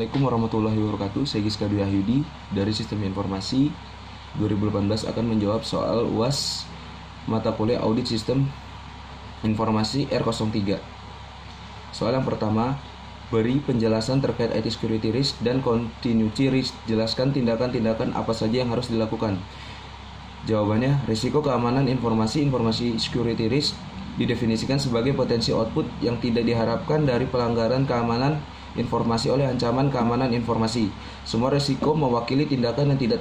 Assalamualaikum warahmatullahi wabarakatuh. Saya Giska Dwi Ahyudi dari Sistem Informasi 2018 akan menjawab soal UAS mata kuliah Audit Sistem Informasi R03. Soal yang pertama, beri penjelasan terkait IT security risk dan continuity risk. Jelaskan tindakan-tindakan apa saja yang harus dilakukan. Jawabannya, risiko keamanan informasi security risk didefinisikan sebagai potensi output yang tidak diharapkan dari pelanggaran keamanan informasi oleh ancaman keamanan informasi. Semua risiko mewakili tindakan yang tidak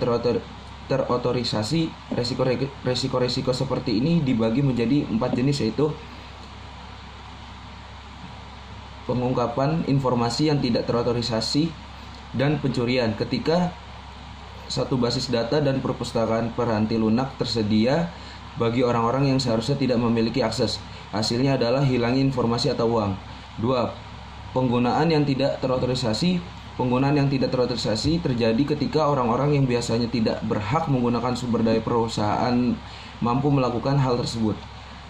terotorisasi. Risiko seperti ini dibagi menjadi 4 jenis, yaitu pengungkapan informasi yang tidak terotorisasi dan pencurian. Ketika satu basis data dan perpustakaan per anti lunak tersedia bagi orang-orang yang seharusnya tidak memiliki akses, hasilnya adalah hilangnya informasi atau uang. 2. Penggunaan yang tidak terotorisasi. Penggunaan yang tidak terotorisasi terjadi ketika orang-orang yang biasanya tidak berhak menggunakan sumber daya perusahaan mampu melakukan hal tersebut.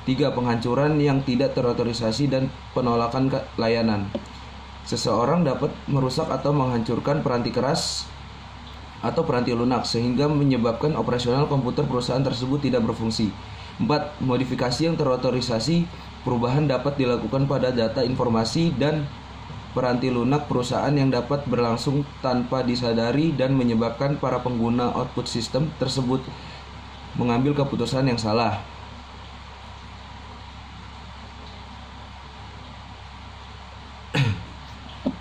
3. Penghancuran yang tidak terotorisasi dan penolakan layanan. Seseorang dapat merusak atau menghancurkan peranti keras atau peranti lunak sehingga menyebabkan operasional komputer perusahaan tersebut tidak berfungsi. 4. Modifikasi yang terotorisasi. Perubahan dapat dilakukan pada data informasi dan peranti lunak perusahaan yang dapat berlangsung tanpa disadari dan menyebabkan para pengguna output sistem tersebut mengambil keputusan yang salah.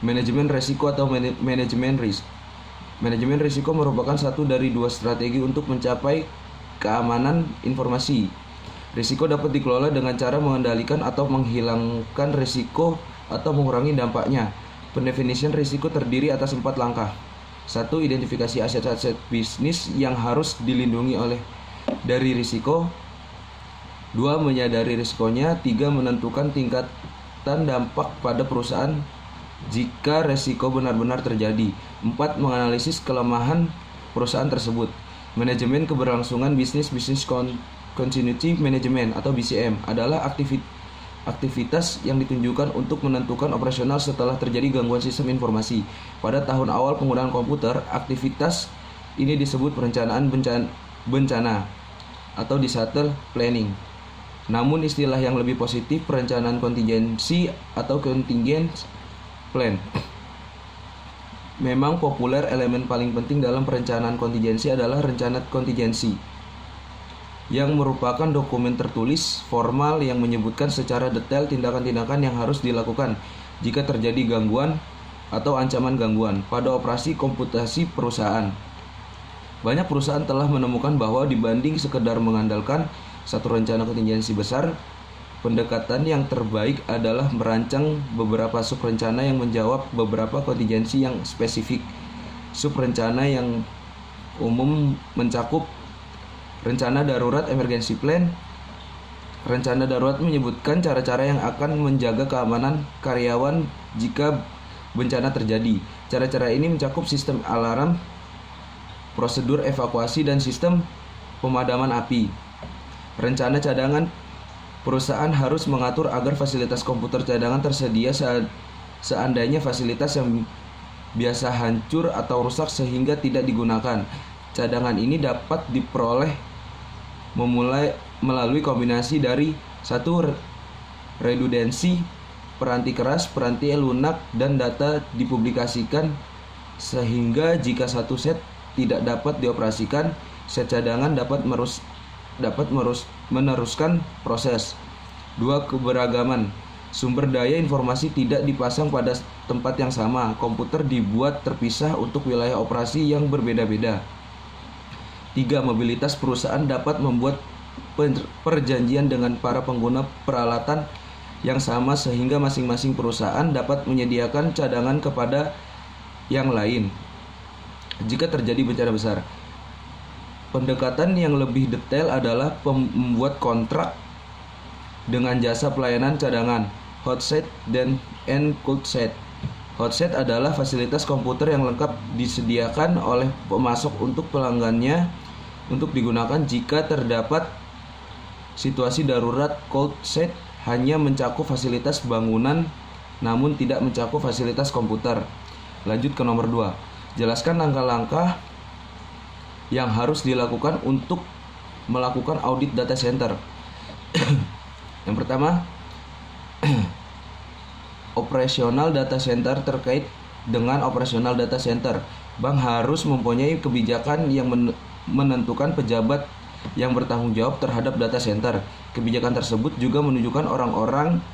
Manajemen risiko atau manajemen risk. Manajemen risiko merupakan satu dari 2 strategi untuk mencapai keamanan informasi. Risiko dapat dikelola dengan cara mengendalikan atau menghilangkan risiko atau mengurangi dampaknya. Pendefinisian risiko terdiri atas 4 langkah. 1. Identifikasi aset-aset bisnis yang harus dilindungi dari risiko. 2. Menyadari risikonya. 3. Menentukan tingkatan dampak pada perusahaan jika risiko benar-benar terjadi. 4. Menganalisis kelemahan perusahaan tersebut. Manajemen keberlangsungan bisnis continuity management atau BCM adalah aktivitas yang ditunjukkan untuk menentukan operasional setelah terjadi gangguan sistem informasi. Pada tahun awal penggunaan komputer, aktivitas ini disebut perencanaan bencana atau disaster planning. Namun istilah yang lebih positif, perencanaan kontingensi atau contingent plan. Memang populer. Elemen paling penting dalam perencanaan kontingensi adalah rencana kontingensi, yang merupakan dokumen tertulis formal yang menyebutkan secara detail tindakan-tindakan yang harus dilakukan jika terjadi gangguan atau ancaman gangguan pada operasi komputasi perusahaan. Banyak perusahaan telah menemukan bahwa dibanding sekedar mengandalkan satu rencana kontingensi besar, pendekatan yang terbaik adalah merancang beberapa subrencana yang menjawab beberapa kontingensi yang spesifik. Subrencana yang umum mencakup rencana darurat emergency plan. Rencana darurat menyebutkan cara-cara yang akan menjaga keamanan karyawan jika bencana terjadi. Cara-cara ini mencakup sistem alarm, prosedur evakuasi, dan sistem pemadaman api. Rencana cadangan. Perusahaan harus mengatur agar fasilitas komputer cadangan tersedia seandainya fasilitas yang biasa hancur atau rusak sehingga tidak digunakan. Cadangan ini dapat diperoleh melalui kombinasi dari 1. Redundansi peranti keras, peranti lunak, dan data dipublikasikan sehingga jika satu set tidak dapat dioperasikan, set cadangan dapat meneruskan proses. 2. Keberagaman. Sumber daya informasi tidak dipasang pada tempat yang sama. Komputer dibuat terpisah untuk wilayah operasi yang berbeda-beda. 3. Mobilitas. Perusahaan dapat membuat perjanjian dengan para pengguna peralatan yang sama sehingga masing-masing perusahaan dapat menyediakan cadangan kepada yang lain jika terjadi bencana besar. Pendekatan yang lebih detail adalah membuat kontrak dengan jasa pelayanan cadangan, hot set dan cold set. Hot set adalah fasilitas komputer yang lengkap disediakan oleh pemasok untuk pelanggannya untuk digunakan jika terdapat situasi darurat. Cold set hanya mencakup fasilitas bangunan namun tidak mencakup fasilitas komputer. Lanjut ke nomor 2. Jelaskan langkah-langkah yang harus dilakukan untuk melakukan audit data center. Yang pertama, operasional data center. Terkait dengan operasional data center, bank harus mempunyai kebijakan yang menentukan pejabat yang bertanggung jawab terhadap data center. Kebijakan tersebut juga menunjukkan orang-orang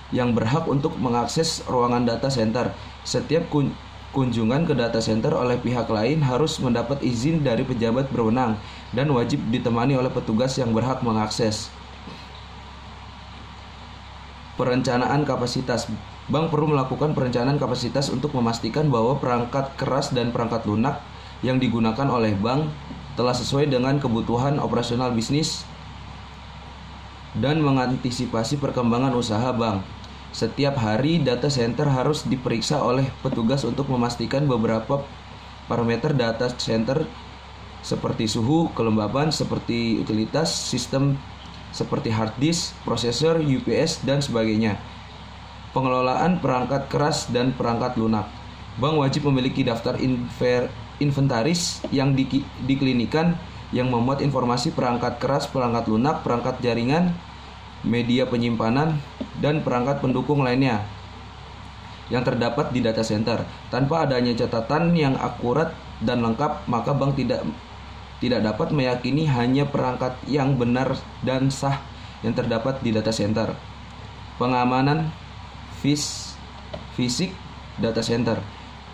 yang berhak untuk mengakses ruangan data center. Setiap kunjungan ke data center oleh pihak lain harus mendapat izin dari pejabat berwenang dan wajib ditemani oleh petugas yang berhak mengakses. Perencanaan kapasitas. Bank perlu melakukan perencanaan kapasitas untuk memastikan bahwa perangkat keras dan perangkat lunak yang digunakan oleh bank telah sesuai dengan kebutuhan operasional bisnis dan mengantisipasi perkembangan usaha bank. Setiap hari data center harus diperiksa oleh petugas untuk memastikan beberapa parameter data center seperti suhu, kelembaban, seperti utilitas, sistem seperti hard disk, prosesor, UPS, dan sebagainya. Pengelolaan perangkat keras dan perangkat lunak. Bank wajib memiliki daftar inventaris yang diklinikan yang memuat informasi perangkat keras, perangkat lunak, perangkat jaringan, media penyimpanan, dan perangkat pendukung lainnya yang terdapat di data center. Tanpa adanya catatan yang akurat dan lengkap, maka bank tidak dapat meyakini hanya perangkat yang benar dan sah yang terdapat di data center. Pengamanan fisik data center.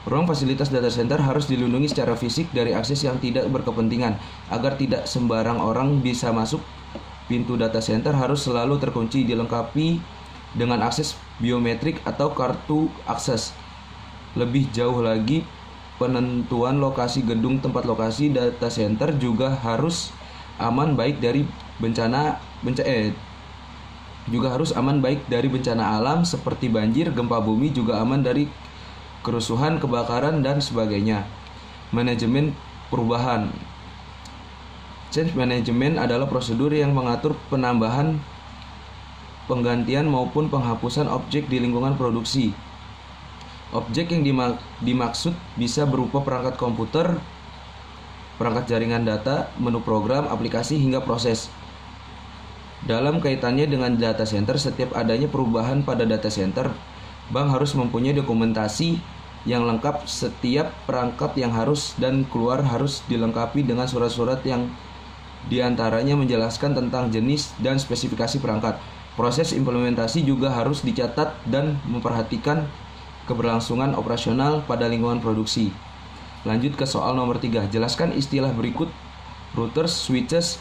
Ruang fasilitas data center harus dilindungi secara fisik dari akses yang tidak berkepentingan agar tidak sembarang orang bisa masuk. Pintu data center harus selalu terkunci, dilengkapi dengan akses biometrik atau kartu akses. Lebih jauh lagi, penentuan lokasi gedung tempat lokasi data center juga harus aman baik dari bencana alam seperti banjir, gempa bumi, juga aman dari kerusuhan, kebakaran, dan sebagainya. Manajemen perubahan. Change management adalah prosedur yang mengatur penambahan, penggantian maupun penghapusan objek di lingkungan produksi. Objek yang dimaksud bisa berupa perangkat komputer, perangkat jaringan data, menu program, aplikasi, hingga proses. Dalam kaitannya dengan data center, setiap adanya perubahan pada data center, bank harus mempunyai dokumentasi yang lengkap. Setiap perangkat yang harus dan keluar harus dilengkapi dengan surat-surat yang diantaranya menjelaskan tentang jenis dan spesifikasi perangkat. Proses implementasi juga harus dicatat dan memperhatikan keberlangsungan operasional pada lingkungan produksi. Lanjut ke soal nomor 3. Jelaskan istilah berikut: routers, switches,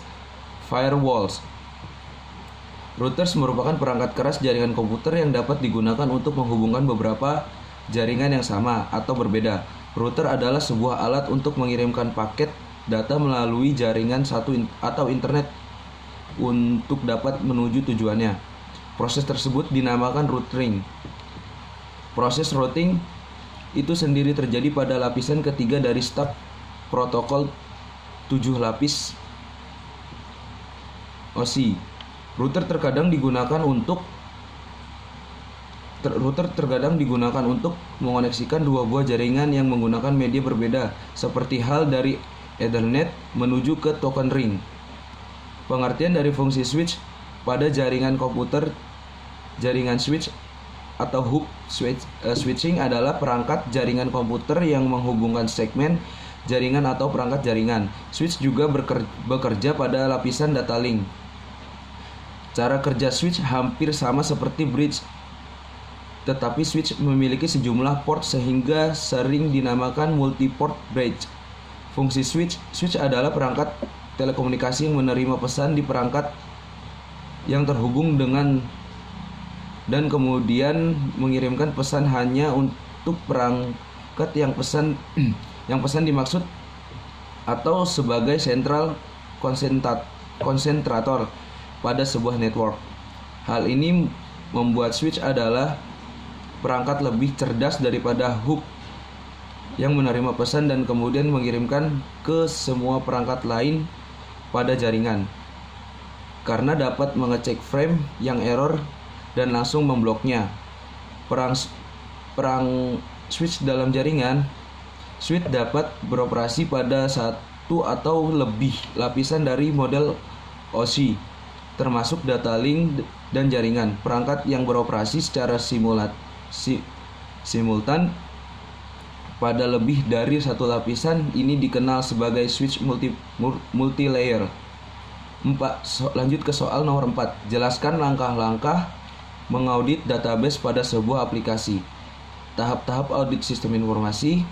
firewalls. Routers merupakan perangkat keras jaringan komputer yang dapat digunakan untuk menghubungkan beberapa jaringan yang sama atau berbeda. Router adalah sebuah alat untuk mengirimkan paket data melalui jaringan satu atau internet untuk dapat menuju tujuannya. Proses tersebut dinamakan routing. Proses routing itu sendiri terjadi pada lapisan ketiga dari stack protokol 7 lapis OSI. Router terkadang digunakan untuk mengoneksikan dua buah jaringan yang menggunakan media berbeda, seperti hal dari Ethernet menuju ke token ring. Pengertian dari fungsi switch pada jaringan komputer. Jaringan switch atau hub switching adalah perangkat jaringan komputer yang menghubungkan segmen jaringan atau perangkat jaringan. Switch juga bekerja pada lapisan data link. Cara kerja switch hampir sama seperti bridge, tetapi switch memiliki sejumlah port sehingga sering dinamakan multi-port bridge. Fungsi switch adalah perangkat telekomunikasi yang menerima pesan di perangkat yang terhubung dengan dan kemudian mengirimkan pesan hanya untuk perangkat yang pesan dimaksud atau sebagai sentral konsentrator pada sebuah network. Hal ini membuat switch adalah perangkat lebih cerdas daripada hub yang menerima pesan dan kemudian mengirimkan ke semua perangkat lain pada jaringan, karena dapat mengecek frame yang error dan langsung membloknya. Perang switch dalam jaringan. Switch dapat beroperasi pada satu atau lebih lapisan dari model OSI, termasuk data link dan jaringan. Perangkat yang beroperasi secara simultan pada lebih dari satu lapisan ini dikenal sebagai switch multi-layer. Lanjut ke soal nomor 4. Jelaskan langkah-langkah mengaudit database pada sebuah aplikasi. Tahap-tahap audit sistem informasi.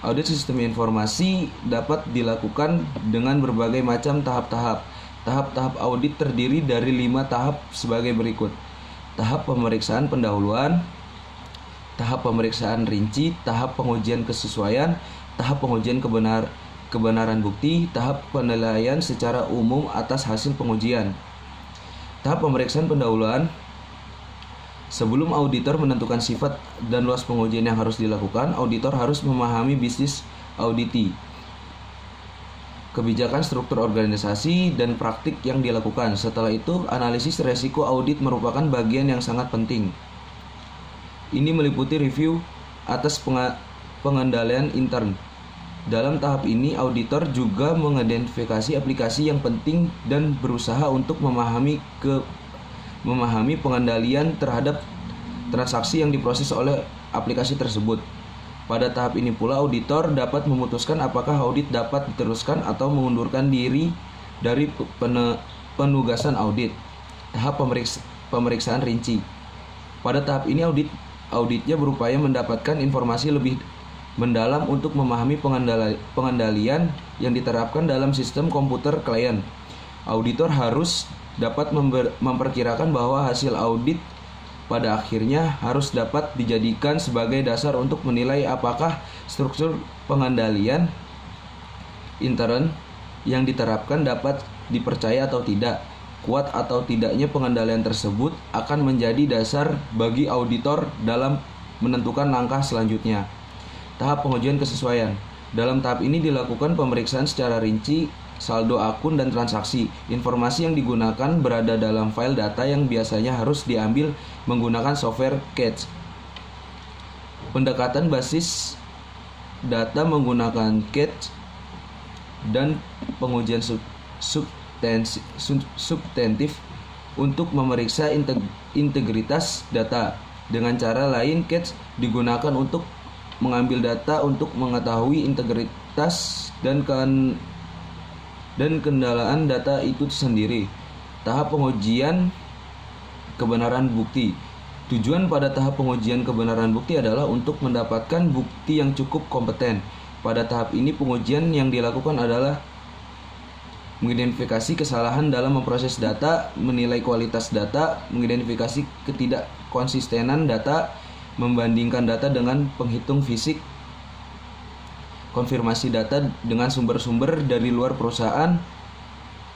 Audit sistem informasi dapat dilakukan dengan berbagai macam tahap-tahap. Tahap-tahap audit terdiri dari 5 tahap sebagai berikut. Tahap pemeriksaan pendahuluan, tahap pemeriksaan rinci, tahap pengujian kesesuaian, tahap pengujian kebenaran bukti, tahap penilaian secara umum atas hasil pengujian. Tahap pemeriksaan pendahuluan. Sebelum auditor menentukan sifat dan luas pengujian yang harus dilakukan, auditor harus memahami bisnis auditi, kebijakan struktur organisasi, dan praktik yang dilakukan. Setelah itu, analisis resiko audit merupakan bagian yang sangat penting. Ini meliputi review atas pengendalian intern. Dalam tahap ini, auditor juga mengidentifikasi aplikasi yang penting dan berusaha untuk memahami pengendalian terhadap transaksi yang diproses oleh aplikasi tersebut. Pada tahap ini pula, auditor dapat memutuskan apakah audit dapat diteruskan atau mengundurkan diri dari penugasan audit. Tahap pemeriksaan rinci. Pada tahap ini, auditnya berupaya mendapatkan informasi lebih mendalam untuk memahami pengendalian yang diterapkan dalam sistem komputer klien. Auditor harus dapat memperkirakan bahwa hasil audit pada akhirnya harus dapat dijadikan sebagai dasar untuk menilai apakah struktur pengendalian intern yang diterapkan dapat dipercaya atau tidak. Kuat atau tidaknya pengendalian tersebut akan menjadi dasar bagi auditor dalam menentukan langkah selanjutnya. Tahap pengujian kesesuaian. Dalam tahap ini dilakukan pemeriksaan secara rinci saldo akun dan transaksi. Informasi yang digunakan berada dalam file data yang biasanya harus diambil menggunakan software cache. Pendekatan basis data menggunakan cache dan pengujian substantif untuk memeriksa integritas data. Dengan cara lain, cache digunakan untuk mengambil data untuk mengetahui integritas dan kendalaan data itu sendiri. Tahap pengujian kebenaran bukti. Tujuan pada tahap pengujian kebenaran bukti adalah untuk mendapatkan bukti yang cukup kompeten. Pada tahap ini pengujian yang dilakukan adalah mengidentifikasi kesalahan dalam memproses data, menilai kualitas data, mengidentifikasi ketidakkonsistenan data, membandingkan data dengan penghitung fisik, konfirmasi data dengan sumber-sumber dari luar perusahaan.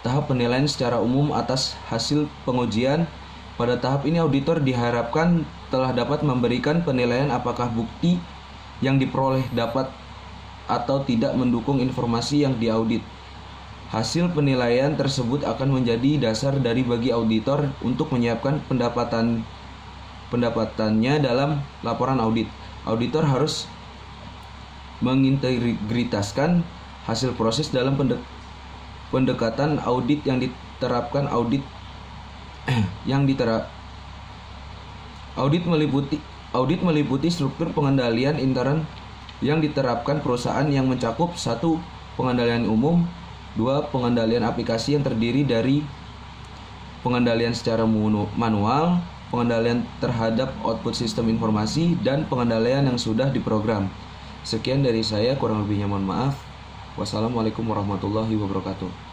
Tahap penilaian secara umum atas hasil pengujian. Pada tahap ini auditor diharapkan telah dapat memberikan penilaian apakah bukti yang diperoleh dapat atau tidak mendukung informasi yang diaudit. Hasil penilaian tersebut akan menjadi dasar bagi auditor untuk menyiapkan pendapatannya dalam laporan audit. Auditor harus mengintegritaskan hasil proses dalam pendekatan audit yang diterapkan. Audit meliputi struktur pengendalian intern yang diterapkan perusahaan yang mencakup 1. Pengendalian umum, 2. Pengendalian aplikasi yang terdiri dari pengendalian secara manual, pengendalian terhadap output sistem informasi, dan pengendalian yang sudah diprogram. Sekian dari saya, kurang lebihnya mohon maaf. Wassalamualaikum warahmatullahi wabarakatuh.